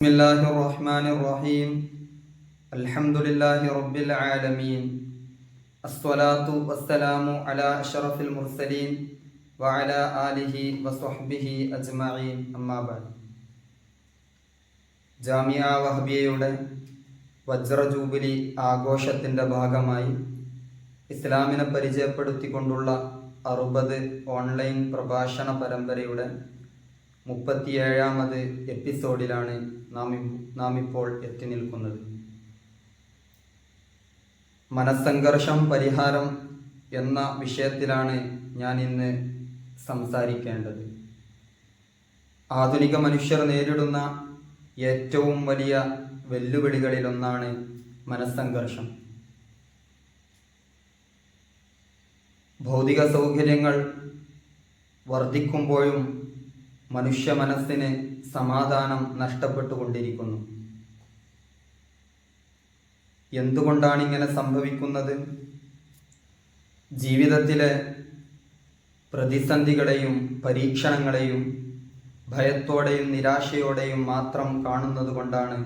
ബിസ്മില്ലാഹിർ റഹ്മാനിർ റഹീം. അൽഹംദുലില്ലാഹി റബ്ബിൽ ആലമീൻ. അസ്സലാത്തു വസ്സലാമു അലാ അഷ്റഫിൽ മുർസലീൻ വഅലാ ആലിഹി വസ്വഹ്ബിഹി അജ്മഈൻ. അമ്മാ ബഅദ്. ജാമിഅ വഹബിയയുടെ വജ്ര ജൂബിലി ആഘോഷത്തിൻ്റെ ഭാഗമായി ഇസ്ലാമിനെ പരിചയപ്പെടുത്തിക്കൊണ്ടുള്ള 60 ഓൺലൈൻ പ്രഭാഷണ പരമ്പരയുടെ 37ാമത് എപ്പിസോഡിലാണ് നാം ഇപ്പോൾ എത്തി നിൽക്കുന്നത്. മനസ്സംഘർഷം പരിഹാരം എന്ന വിഷയത്തിലാണ് ഞാൻ ഇന്ന് സംസാരിക്കേണ്ടത്. ആധുനിക മനുഷ്യർ നേരിടുന്ന ഏറ്റവും വലിയ വെല്ലുവിളികളിലൊന്നാണ് മനസ്സംഘർഷം. ഭൗതിക സൗകര്യങ്ങൾ വർദ്ധിക്കുമ്പോഴും മനുഷ്യ മനസ്സിന് സമാധാനം നഷ്ടപ്പെട്ടുകൊണ്ടിരിക്കുന്നു. എന്തുകൊണ്ടാണ് ഇങ്ങനെ സംഭവിക്കുന്നത്? ജീവിതത്തിലെ പ്രതിസന്ധികളെയും പരീക്ഷണങ്ങളെയും ഭയത്തോടെയും നിരാശയോടെയും മാത്രം കാണുന്നത് കൊണ്ടാണ്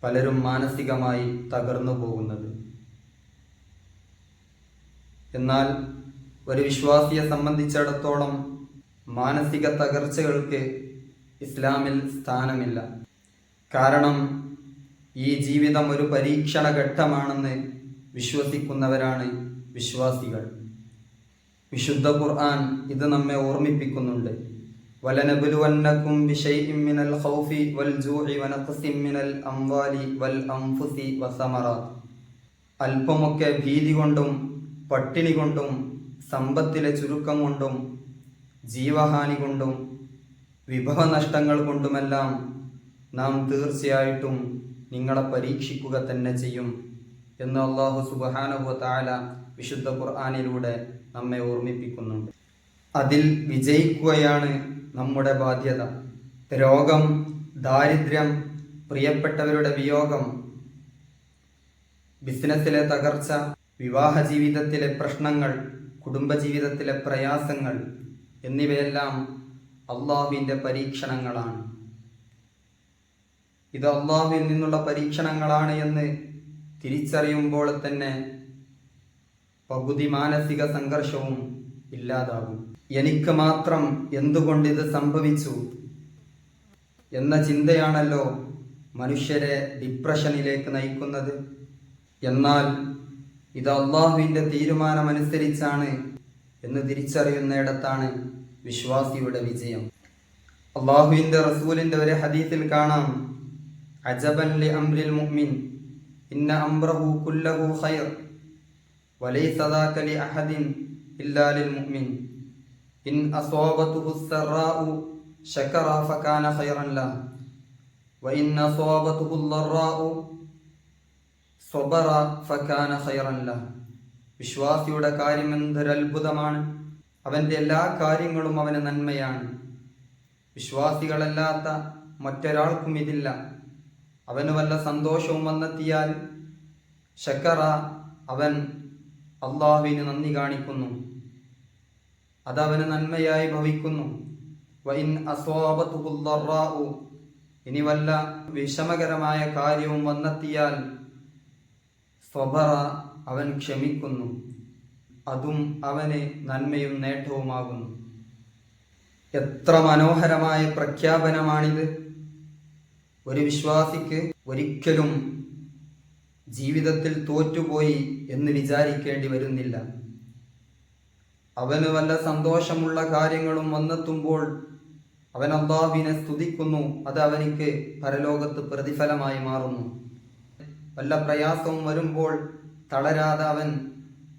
പലരും മാനസികമായി തകർന്നു പോകുന്നത്. എന്നാൽ ഒരു വിശ്വാസിയെ സംബന്ധിച്ചിടത്തോളം മാനസിക തകർച്ചകൾക്ക് ഇസ്ലാമിൽ സ്ഥാനമില്ല. കാരണം ഈ ജീവിതം ഒരു പരീക്ഷണ ഘട്ടമാണെന്ന് വിശ്വസിക്കുന്നവരാണ് വിശ്വാസികൾ. വിശുദ്ധ ഖുർആൻ ഇത് നമ്മെ ഓർമ്മിപ്പിക്കുന്നുണ്ട്. വലനബ്ലുവന്നകും ബിശൈഇൻ മിനൽ ഖൗഫി വൽ ജൂഇ വനഖ്സിൻ മിനൽ അംവാലി വൽ അൻഫുസി വസമറാത്ത്. അല്പമൊക്കെ ഭീതി കൊണ്ടും പട്ടിണി കൊണ്ടും സമ്പത്തിലെ ചുരുക്കം കൊണ്ടും ജീവഹാനി കൊണ്ടും വിഭവനഷ്ടങ്ങൾ കൊണ്ടുമെല്ലാം നാം തീർച്ചയായിട്ടും നിങ്ങളെ പരീക്ഷിക്കുക തന്നെ ചെയ്യും എന്ന് അല്ലാഹു സുബ്ഹാനഹു വ തആല വിശുദ്ധ ഖുർആനിലൂടെ നമ്മെ ഓർമ്മിപ്പിക്കുന്നുണ്ട്. അതിൽ വിജയിക്കുകയാണ് നമ്മുടെ ബാധ്യത. രോഗം, ദാരിദ്ര്യം, പ്രിയപ്പെട്ടവരുടെ വിയോഗം, ബിസിനസ്സിലെ തകർച്ച, വിവാഹ ജീവിതത്തിലെ പ്രശ്നങ്ങൾ, കുടുംബജീവിതത്തിലെ പ്രയാസങ്ങൾ എന്നിവയെല്ലാം അള്ളാഹുവിൻ്റെ പരീക്ഷണങ്ങളാണ്. ഇത് അള്ളാഹുവിൽ നിന്നുള്ള പരീക്ഷണങ്ങളാണ് എന്ന് തിരിച്ചറിയുമ്പോൾ തന്നെ പകുതി മാനസിക സംഘർഷവും ഇല്ലാതാകും. എനിക്ക് മാത്രം എന്തുകൊണ്ടിത് സംഭവിച്ചു എന്ന ചിന്തയാണല്ലോ മനുഷ്യരെ ഡിപ്രഷനിലേക്ക് നയിക്കുന്നത്. എന്നാൽ ഇത് അള്ളാഹുവിൻ്റെ തീരുമാനമനുസരിച്ചാണ് എന്ന് തിരിച്ചറിയുന്നിടത്താണ് വിശ്വാസിയുടെ വിജയം. അള്ളാഹുവിൻ്റെ റസൂലിൻ്റെ ഒരു ഹദീസിൽ കാണാം, അജബൻ ലി അംരിൽ മുഅ്മിൻ ഇന്ന അംറഹു കുല്ലഹു ഖൈർ വലൈസ ദാക ലി അഹദിൻ ഇല്ലാ ലിൽ മുഅ്മിൻ ഇൻ അസ്വാബതുഹു സ്സറാഉ ശകറ ഫകാന ഖൈറൻ ലഹു വഇൻ അസ്വാബതുഹു ളറാഉ സ്വബറ ഫകാന ഖൈറൻ ലഹു. വിശ്വാസിയുടെ കാര്യം എന്തൊരത്ഭുതമാണ്! അവൻ്റെ എല്ലാ കാര്യങ്ങളും അവന് നന്മയാണ്. വിശ്വാസികളല്ലാത്ത മറ്റൊരാൾക്കും ഇതില്ല. അവന് വല്ല സന്തോഷവും വന്നെത്തിയാൽ ശക്കറ, അവൻ അള്ളാഹുവിന് നന്ദി കാണിക്കുന്നു, അതവന് നന്മയായി ഭവിക്കുന്നു. വഇൻ അസ്വാബതുഹു ളറാഉ, ഇനി വല്ല വിഷമകരമായ കാര്യവും വന്നെത്തിയാൽ സ്വബറ, അവൻ ക്ഷമിക്കുന്നു, അതും അവന് നന്മയും നേട്ടവുമാകുന്നു. എത്ര മനോഹരമായ പ്രഖ്യാപനമാണിത്! ഒരു വിശ്വാസിക്ക് ഒരിക്കലും ജീവിതത്തിൽ തോറ്റുപോയി എന്ന് വിചാരിക്കേണ്ടി വരുന്നില്ല. അവന് വല്ല സന്തോഷമുള്ള കാര്യങ്ങളും വന്നെത്തുമ്പോൾ അവൻ അല്ലാഹുവിനെ സ്തുതിക്കുന്നു, അത് അവനിക്ക് പരലോകത്ത് പ്രതിഫലമായി മാറുന്നു. വല്ല പ്രയാസവും വരുമ്പോൾ തളരാതെ അവൻ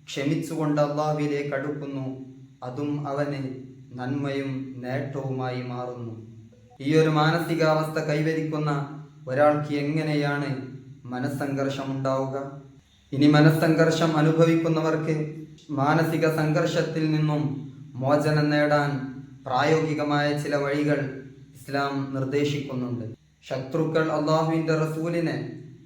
ക്ഷമിച്ചുകൊണ്ട് അല്ലാഹുവിലേക്ക് അടുക്കുന്നു, അതും അവന് നന്മയും നേട്ടവുമായി മാറുന്നു. ഈ ഒരു മാനസികാവസ്ഥ കൈവരിക്കുന്ന ഒരാൾക്ക് എങ്ങനെയാണ് മനസ്സംഘർഷം ഉണ്ടാവുക? ഇനി മനസ്സംഘർഷം അനുഭവിക്കുന്നവർക്ക് മാനസിക സംഘർഷത്തിൽ നിന്നും മോചനം നേടാൻ പ്രായോഗികമായ ചില വഴികൾ ഇസ്ലാം നിർദ്ദേശിക്കുന്നുണ്ട്. ശത്രുക്കൾ അല്ലാഹുവിൻ്റെ റസൂലിനെ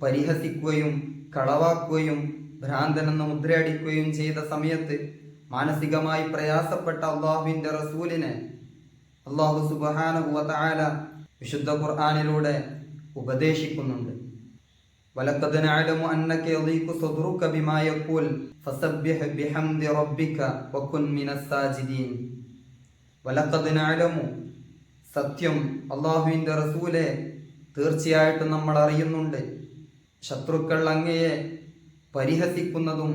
പരിഹസിക്കുകയും കളവാക്കുകയും ഭ്രാന്തനെന്ന് മുദ്രയടിക്കുകയും ചെയ്ത സമയത്ത് മാനസികമായി പ്രയാസപ്പെട്ട അള്ളാഹുവിൻ്റെ റസൂലിനെ അല്ലാഹു സുബ്ഹാനഹു വ തആല വിശുദ്ധ ഖുർആനിലൂടെ ഉപദേശിക്കുന്നുണ്ട്. വലഖദ് നഅലമു അന്നക യളീഖു സദ്റുക ബിമാ യഖൂൽ ഫസബ്ബിഹ് ബിഹംദി റബ്ബിക വകുൻ മിനസ് സാജിദീൻ. വലഖദ് നഅലമു, സത്യം അല്ലാഹുവിൻ്റെ റസൂലെ, തീർച്ചയായിട്ടും നമ്മൾ അറിയുന്നുണ്ട്, ശത്രുക്കൾ അങ്ങയെ പരിഹസിക്കുന്നതും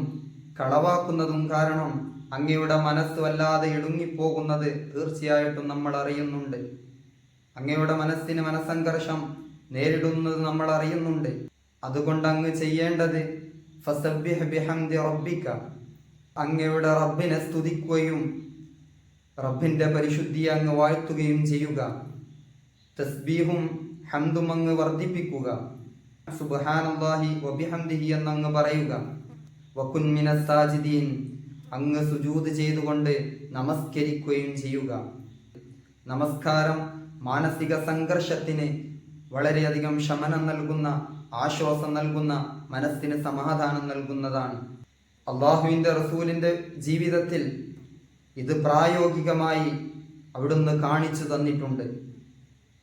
കളവാക്കുന്നതും കാരണം അങ്ങയുടെ മനസ്സ് വല്ലാതെ ഇടുങ്ങിപ്പോകുന്നത് തീർച്ചയായിട്ടും നമ്മൾ അറിയുന്നുണ്ട്. അങ്ങയുടെ മനസ്സിന് മനസ്സംഘർഷം നേരിടുന്നത് നമ്മൾ അറിയുന്നുണ്ട്. അതുകൊണ്ട് അങ്ങ് ചെയ്യേണ്ടത് ഫസബ്ബിഹ് ബിഹംദി റബ്ബിക, അങ്ങയുടെ റബ്ബിനെ സ്തുതിക്കുകയും റബ്ബിൻ്റെ പരിശുദ്ധിയെ അങ്ങ് വാഴ്ത്തുകയും ചെയ്യുക. തസ്ബീഹും ഹംദും അങ്ങ് വർദ്ധിപ്പിക്കുക. സുബ്ഹാനല്ലാഹി വബിഹംദിഹി എന്നങ്ങ് പറയുക. വകുൻ മിനസ് സാജിദീൻ, അങ്ങ് സുജൂദ് ചെയ്തുകൊണ്ട് നമസ്കരിക്കുകയും ചെയ്യുക. നമസ്കാരം മാനസിക സംഘർഷത്തിന് വളരെയധികം ശമനം നൽകുന്ന, ആശ്വാസം നൽകുന്ന, മനസ്സിന് സമാധാനം നൽകുന്നതാണ്. അള്ളാഹുവിൻ്റെ റസൂലിൻ്റെ ജീവിതത്തിൽ ഇത് പ്രായോഗികമായി അവിടുന്ന് കാണിച്ചു തന്നിട്ടുണ്ട്.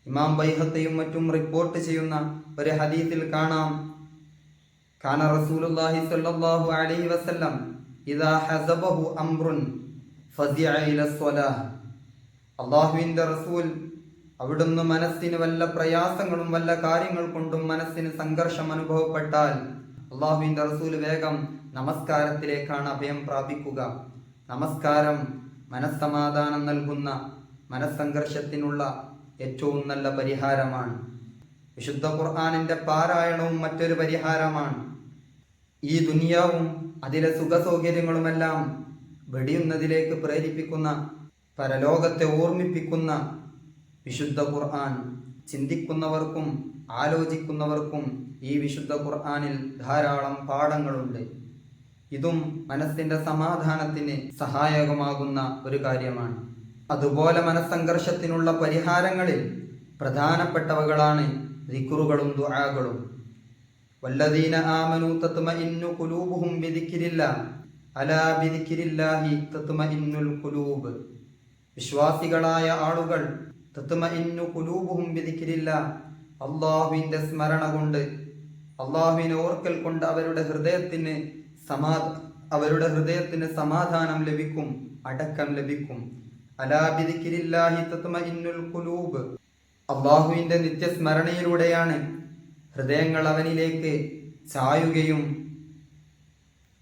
ഇമാം ബൈഹഖിയും മറ്റും റിപ്പോർട്ട് ചെയ്യുന്ന ഒരു ഹദീസിൽ കാണാം, കാന റസൂലുള്ളാഹി സ്വല്ലല്ലാഹു അലൈഹി വസല്ലം ഇദാ ഹസബഹു അംറുൻ ഫസിഅ ഇലസ് സ്വലാഹ്. അള്ളാഹുവിൻ്റെ റസൂൽ അവിടുന്ന് മനസ്സിന് വല്ല പ്രയാസങ്ങളും വല്ല കാര്യങ്ങൾ കൊണ്ടും മനസ്സിന് സംഘർഷം അനുഭവപ്പെട്ടാൽ അള്ളാഹുവിൻ്റെ റസൂൽ വേഗം നമസ്കാരത്തിലേക്കാണ് അഭയം പ്രാപിക്കുക. നമസ്കാരം മനസ്സമാധാനം നൽകുന്ന, മനസ്സംഘർഷത്തിനുള്ള ഏറ്റവും നല്ല പരിഹാരമാണ്. വിശുദ്ധ ഖുർആനിൻ്റെ പാരായണവും മറ്റൊരു പരിഹാരമാണ്. ഈ ദുനിയാവും അതിലെ സുഖസൗകര്യങ്ങളുമെല്ലാം വെടിയുന്നതിലേക്ക് പ്രേരിപ്പിക്കുന്ന, പരലോകത്തെ ഓർമ്മിപ്പിക്കുന്ന വിശുദ്ധ ഖുർആൻ ചിന്തിക്കുന്നവർക്കും ആലോചിക്കുന്നവർക്കും ഈ വിശുദ്ധ ഖുർആനിൽ ധാരാളം പാഠങ്ങളുണ്ട്. ഇതും മനസ്സിൻ്റെ സമാധാനത്തിന് സഹായകമാകുന്ന ഒരു കാര്യമാണ്. അതുപോലെ മനസ്സംഘർഷത്തിനുള്ള പരിഹാരങ്ങളിൽ പ്രധാനപ്പെട്ടവകളാണ് ദിക്റുകളും ദുആകളും. വല്ലദീന ആമനൂ തത്മഇന്നു ഖുലൂബുഹും ബിദിക്രില്ലാഹ് അലാ ബിദിക്രില്ലാഹി തത്മഇന്നുൽ ഖുലൂബ്. വിശ്വാസികളായ ആളുകൾ തത്മഇന്നു ഖുലൂബുഹും ബിദിക്രില്ലാഹ്, അല്ലാഹുവിൻ്റെ സ്മരണ കൊണ്ട്, അല്ലാഹുവിനെ ഓർക്കൽ കൊണ്ട് അവരുടെ ഹൃദയത്തിന് സമാധാനം ലഭിക്കും, അടക്കം ലഭിക്കും. അലാ ബിദിക്രില്ലാഹി തത്മഇന്നുൽ ഖുലൂബ്. അല്ലാഹുവിൻ്റെ നിത്യസ്മരണയിലൂടെയാണ് ഹൃദയങ്ങൾ അവനിലേക്ക് ചായുകയും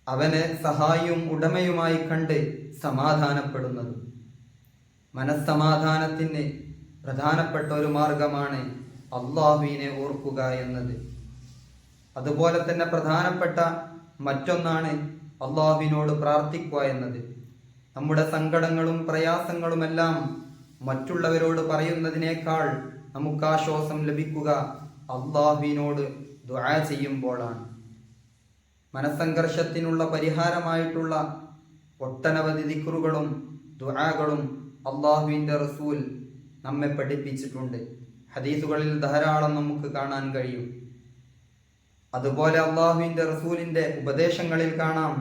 അവനെ സഹായിയും ഉടമയുമായി കണ്ട് സമാധാനപ്പെടുന്നത്. മനസ്സമാധാനത്തിന് പ്രധാനപ്പെട്ട ഒരു മാർഗമാണ് അല്ലാഹുവിനെ ഓർക്കുക എന്നത്. അതുപോലെ തന്നെ പ്രധാനപ്പെട്ട മറ്റൊന്നാണ് അല്ലാഹുവിനോട് പ്രാർത്ഥിക്കുക എന്നത്. നമ്മുടെ സങ്കടങ്ങളും പ്രയാസങ്ങളുമെല്ലാം മറ്റുള്ളവരോട് പറയുന്നതിനേക്കാൾ നമുക്ക് ആശ്വാസം ലഭിക്കുക അല്ലാഹുവിനോട് ദുആ ചെയ്യുമ്പോഴാണ്. മനസ്സംഘർഷത്തിനുള്ള പരിഹാരമായിട്ടുള്ള ഒട്ടനവധി ദിക്റുകളും ദുആകളും അല്ലാഹുവിൻ്റെ റസൂൽ നമ്മെ പഠിപ്പിച്ചിട്ടുണ്ട്. ഹദീസുകളിൽ ധാരാളം നമുക്ക് കാണാൻ കഴിയും. അതുപോലെ അല്ലാഹുവിൻ്റെ റസൂലിൻ്റെ ഉപദേശങ്ങളിൽ കാണാം,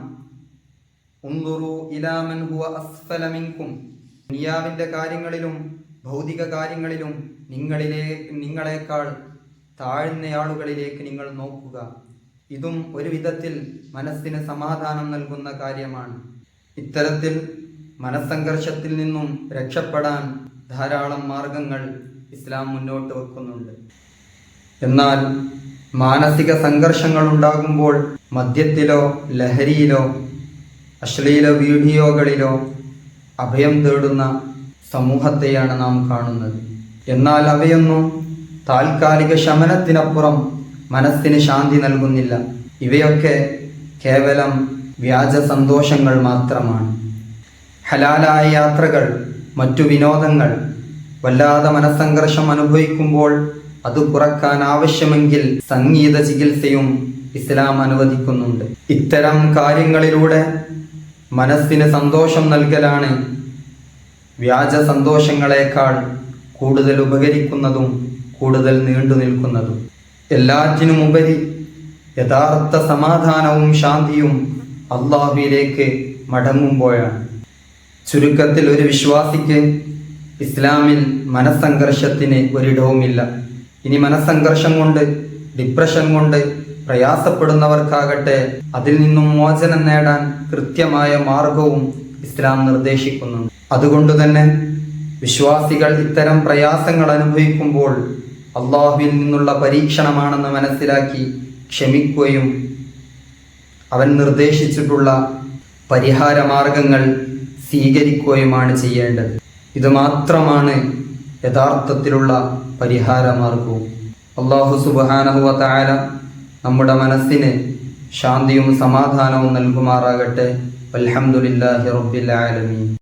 ഉൻദുറു ഇലാ മൻ ഹുവ അസ്ഫല മിൻകും. ദുനിയാവിൻ്റെ കാര്യങ്ങളിലും ഭൗതിക കാര്യങ്ങളിലും നിങ്ങളെക്കാൾ താഴ്ന്ന ആളുകളിലേക്ക് നിങ്ങൾ നോക്കുക. ഇതും ഒരു വിധത്തിൽ മനസ്സിന് സമാധാനം നൽകുന്ന കാര്യമാണ്. ഇത്തരത്തിൽ മനസ്സംഘർഷത്തിൽ നിന്നും രക്ഷപ്പെടാൻ ധാരാളം മാർഗങ്ങൾ ഇസ്ലാം മുന്നോട്ട് വെക്കുന്നുണ്ട്. എന്നാൽ മാനസിക സംഘർഷങ്ങൾ ഉണ്ടാകുമ്പോൾ മദ്യത്തിലോ ലഹരിയിലോ അശ്ലീല വീഡിയോകളിലോ അഭയം തേടുന്ന സമൂഹത്തെയാണ് നാം കാണുന്നത്. എന്നാൽ അവയൊന്നും താൽക്കാലിക ശമനത്തിനപ്പുറം മനസ്സിന് ശാന്തി നൽകുന്നില്ല. ഇവയൊക്കെ കേവലം വ്യാജ സന്തോഷങ്ങൾ മാത്രമാണ്. ഹലാലായ യാത്രകൾ, മറ്റു വിനോദങ്ങൾ, വല്ലാതെ മനസ്സംഘർഷം അനുഭവിക്കുമ്പോൾ അത് കുറക്കാൻ ആവശ്യമെങ്കിൽ സംഗീത ചികിത്സയും ഇസ്ലാം അനുവദിക്കുന്നുണ്ട്. ഇത്തരം കാര്യങ്ങളിലൂടെ മനസ്സിന് സന്തോഷം നൽകലാണ് വ്യാജ സന്തോഷങ്ങളെക്കാൾ കൂടുതൽ ഉപകരിക്കുന്നതും കൂടുതൽ നീണ്ടു നിൽക്കുന്നതും. എല്ലാറ്റിനുമുപരി യഥാർത്ഥ സമാധാനവും ശാന്തിയും അല്ലാഹുവിലേക്ക് മടങ്ങുമ്പോഴാണ്. ചുരുക്കത്തിൽ ഒരു വിശ്വാസിക്ക് ഇസ്ലാമിൽ മനസ്സംഘർഷത്തിന് ഒരിടവുമില്ല. ഇനി മനസ്സംഘർഷം കൊണ്ട്, ഡിപ്രഷൻ കൊണ്ട് പ്രയാസപ്പെടുന്നവർക്കാകട്ടെ അതിൽ നിന്നും മോചനം നേടാൻ കൃത്യമായ മാർഗവും ഇസ്ലാം നിർദ്ദേശിക്കുന്നുണ്ട്. അതുകൊണ്ട് തന്നെ വിശ്വാസികൾ ഇത്തരം പ്രയാസങ്ങൾ അനുഭവിക്കുമ്പോൾ അള്ളാഹുവിൽ നിന്നുള്ള പരീക്ഷണമാണെന്ന് മനസ്സിലാക്കി ക്ഷമിക്കുകയും അവൻ നിർദ്ദേശിച്ചിട്ടുള്ള പരിഹാര മാർഗങ്ങൾ സ്വീകരിക്കുകയുമാണ് ചെയ്യേണ്ടത്. ഇത് മാത്രമാണ് യഥാർത്ഥത്തിലുള്ള പരിഹാര മാർഗവും. അല്ലാഹു സുബ്ഹാനഹു വ തആല നമ്മുടെ മനസ്സിന് ശാന്തിയും സമാധാനവും നൽകുമാറാകട്ടെ. അൽഹംദുലില്ലാഹി റബ്ബിൽ ആലമീൻ.